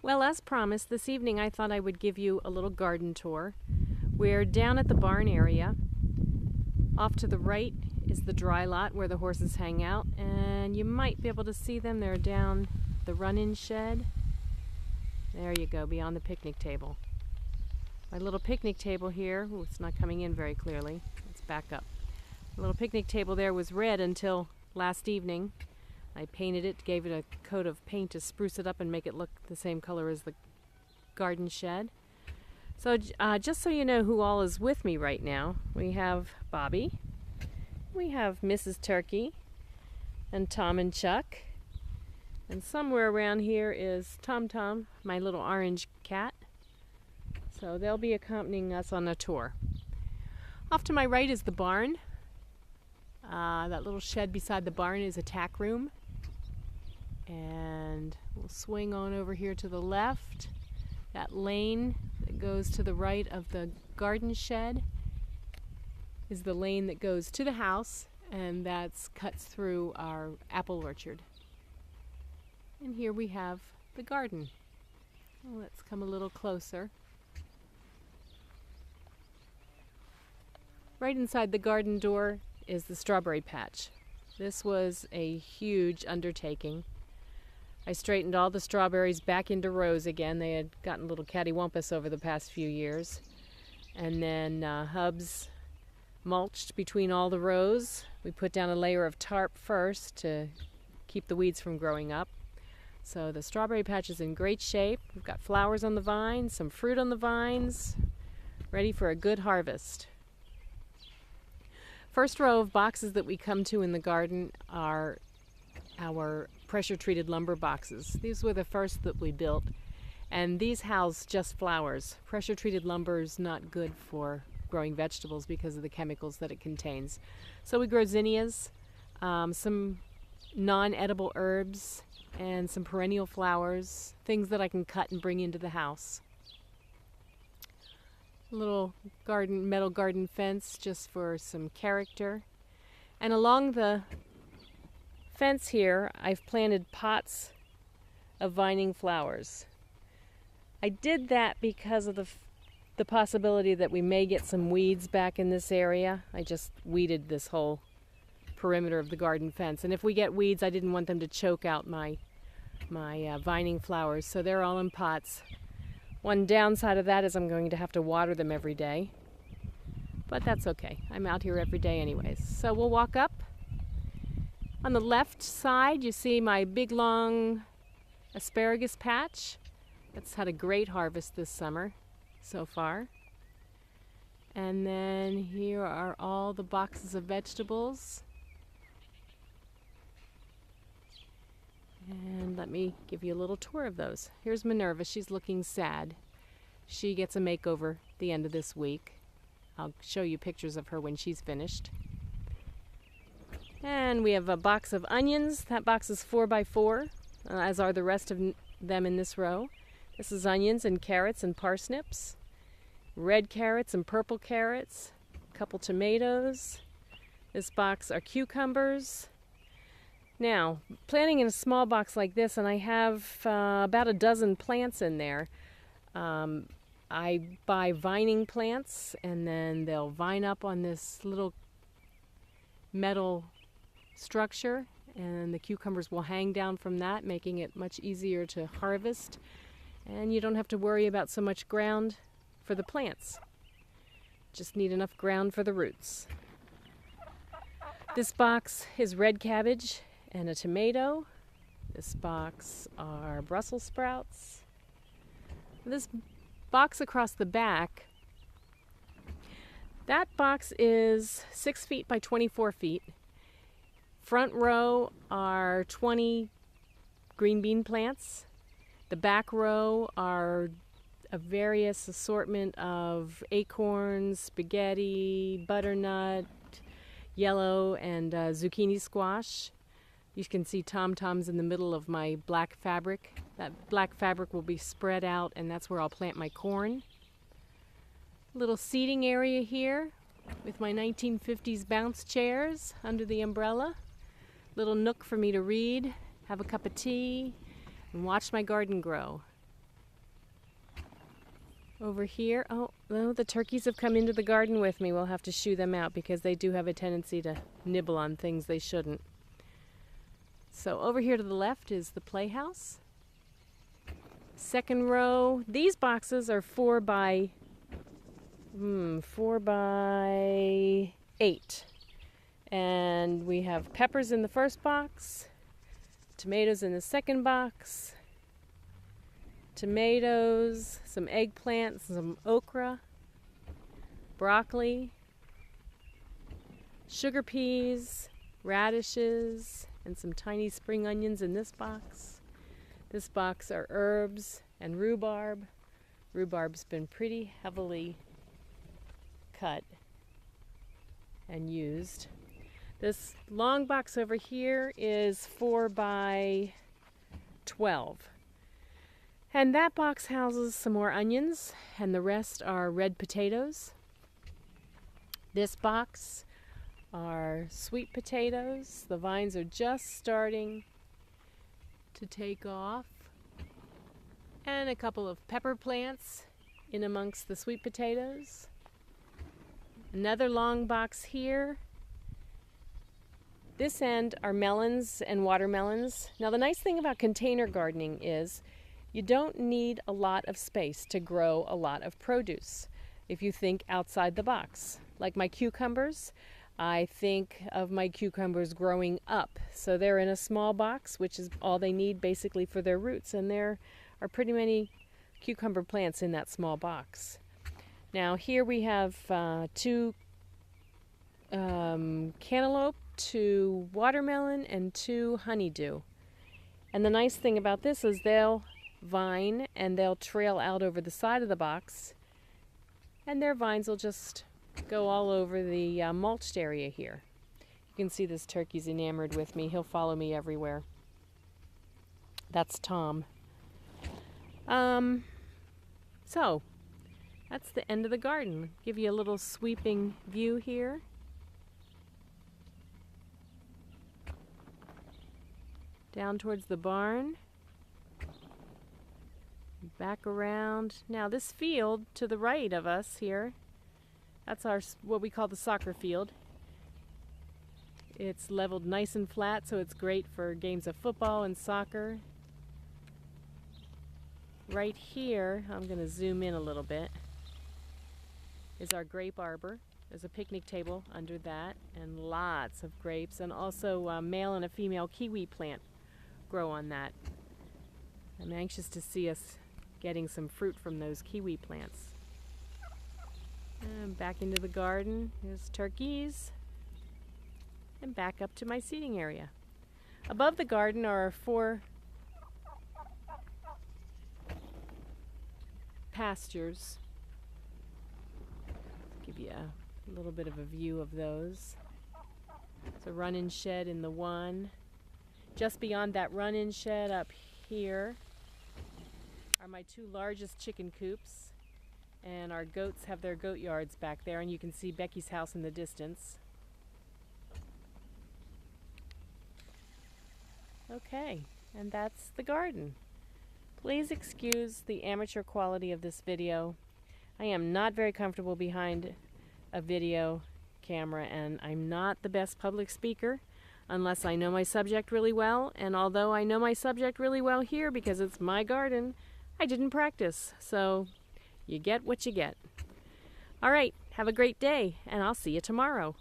Well, as promised, this evening I thought I would give you a little garden tour. We're down at the barn area. Off to the right is the dry lot where the horses hang out, and you might be able to see them. They're down the run-in shed. There you go, beyond the picnic table. My little picnic table here, ooh, it's not coming in very clearly. Let's back up. The little picnic table there was red until last evening. I painted it, gave it a coat of paint to spruce it up and make it look the same color as the garden shed. So just so you know who all is with me right now, we have Bobby, we have Mrs. Turkey, and Tom and Chuck, and somewhere around here is Tom Tom, my little orange cat. So they'll be accompanying us on a tour. Off to my right is the barn. That little shed beside the barn is a tack room. And we'll swing on over here to the left. That lane that goes to the right of the garden shed is the lane that goes to the house, and that's cuts through our apple orchard. And here we have the garden. Let's come a little closer. Right inside the garden door is the strawberry patch. This was a huge undertaking. I straightened all the strawberries back into rows again. They had gotten a little cattywampus over the past few years. And then hubs mulched between all the rows. We put down a layer of tarp first to keep the weeds from growing up. So the strawberry patch is in great shape. We've got flowers on the vines, some fruit on the vines, ready for a good harvest. First row of boxes that we come to in the garden are our pressure-treated lumber boxes. These were the first that we built, and these house just flowers. Pressure-treated lumber is not good for growing vegetables because of the chemicals that it contains. So we grow zinnias, some non-edible herbs, and some perennial flowers, things that I can cut and bring into the house. A little garden, metal garden fence just for some character. And along the fence here, I've planted pots of vining flowers. I did that because of the possibility that we may get some weeds back in this area. I just weeded this whole perimeter of the garden fence, and if we get weeds, I didn't want them to choke out my vining flowers, so they're all in pots. One downside of that is I'm going to have to water them every day, but that's okay. I'm out here every day anyways. So we'll walk up. On the left side, you see my big long asparagus patch. That's had a great harvest this summer so far. And then here are all the boxes of vegetables. And let me give you a little tour of those. Here's Minerva. She's looking sad. She gets a makeover the end of this week. I'll show you pictures of her when she's finished. And we have a box of onions. That box is 4 by 4, as are the rest of them in this row. This is onions and carrots and parsnips, red carrots and purple carrots, a couple tomatoes. This box are cucumbers. Now, planting in a small box like this, and I have about a dozen plants in there. I buy vining plants, and then they'll vine up on this little metal structure, and the cucumbers will hang down from that, making it much easier to harvest, and you don't have to worry about so much ground for the plants. Just need enough ground for the roots. This box is red cabbage and a tomato. This box are Brussels sprouts. This box across the back, that box is 6 feet by 24 feet. Front row are 20 green bean plants. The back row are a various assortment of acorns, spaghetti, butternut, yellow, and zucchini squash. You can see tom-toms in the middle of my black fabric. That black fabric will be spread out, and that's where I'll plant my corn. Little seating area here with my 1950s bounce chairs under the umbrella. Little nook for me to read, have a cup of tea, and watch my garden grow. Over here, oh, no, the turkeys have come into the garden with me. We'll have to shoo them out because they do have a tendency to nibble on things they shouldn't. So over here to the left is the playhouse. Second row, these boxes are 4 by 8. And we have peppers in the first box, tomatoes in the second box, tomatoes, some eggplants, some okra, broccoli, sugar peas, radishes, and some tiny spring onions in this box. This box are herbs and rhubarb. Rhubarb's been pretty heavily cut and used. This long box over here is 4 by 12. And that box houses some more onions, and the rest are red potatoes. This box are sweet potatoes. The vines are just starting to take off. And a couple of pepper plants in amongst the sweet potatoes. Another long box here. This end are melons and watermelons. Now the nice thing about container gardening is you don't need a lot of space to grow a lot of produce if you think outside the box. Like my cucumbers, I think of my cucumbers growing up. So they're in a small box, which is all they need basically for their roots, and there are pretty many cucumber plants in that small box. Now here we have 2 cantaloupe, 2 watermelon, and 2 honeydew. And the nice thing about this is they'll vine and they'll trail out over the side of the box, and their vines will just go all over the mulched area here. You can see this turkey's enamored with me. He'll follow me everywhere. That's Tom. So that's the end of the garden. Give you a little sweeping view here. Down towards the barn. Back around. Now this field to the right of us here, that's our what we call the soccer field. It's leveled nice and flat, so it's great for games of football and soccer. Right here, I'm going to zoom in a little bit, is our grape arbor. There's a picnic table under that and lots of grapes, and also a male and a female kiwi plant grow on that. I'm anxious to see us getting some fruit from those kiwi plants. And back into the garden, there's turkeys. And back up to my seating area. Above the garden are 4 pastures. Give you a little bit of a view of those. There's a run-in shed in the one. Just beyond that run-in shed up here are my 2 largest chicken coops, and our goats have their goat yards back there, and you can see Becky's house in the distance. Okay, and that's the garden. Please excuse the amateur quality of this video. I am not very comfortable behind a video camera, and I'm not the best public speaker unless I know my subject really well, and although I know my subject really well here because it's my garden, I didn't practice, so you get what you get. All right, have a great day, and I'll see you tomorrow.